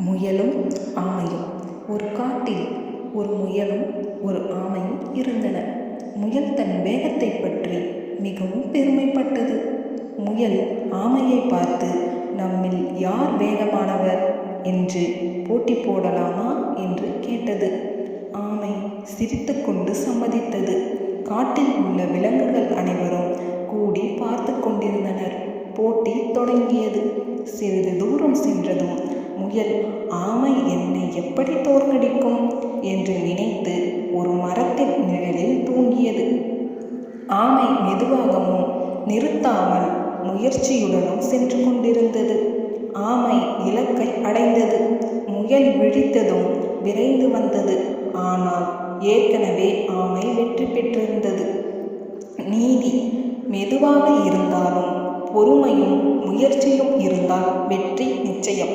முயலும் ஆமையும். ஒரு காட்டில் ஒரு முயலும் ஒரு ஆமையும் இருந்தன. முயல் தன் வேகத்தை பற்றி மிகவும் பெருமைப்பட்டது. முயல் ஆமையை பார்த்து, நம்மில் யார் வேகமானவர் என்று போட்டி போடலாமா என்று கேட்டது. ஆமை சிரித்து கொண்டு சம்மதித்தது. காட்டில் உள்ள விலங்குகள் அனைவரும் கூடி பார்த்து கொண்டிருந்தனர். போட்டி தொடங்கியது. சிறிது தூரம் சென்றதும் முயல் ஆமை என்னை எப்படி தோற்கடிக்கும் என்று நினைத்து ஒரு மரத்தின் நிழலில் தூங்கியது. ஆமை மெதுவாகவும் நிறுத்தாமல் முயற்சியுடனும் சென்று கொண்டிருந்தது. ஆமை இலக்கை அடைந்தது. முயல் விழித்ததும் விரைந்து வந்தது. ஆனால் ஏற்கனவே ஆமை வெற்றி பெற்றிருந்தது. நீதி: மெதுவாக இருந்தாலும் பொறுமையும் முயற்சியும் இருந்தால் வெற்றி நிச்சயம்.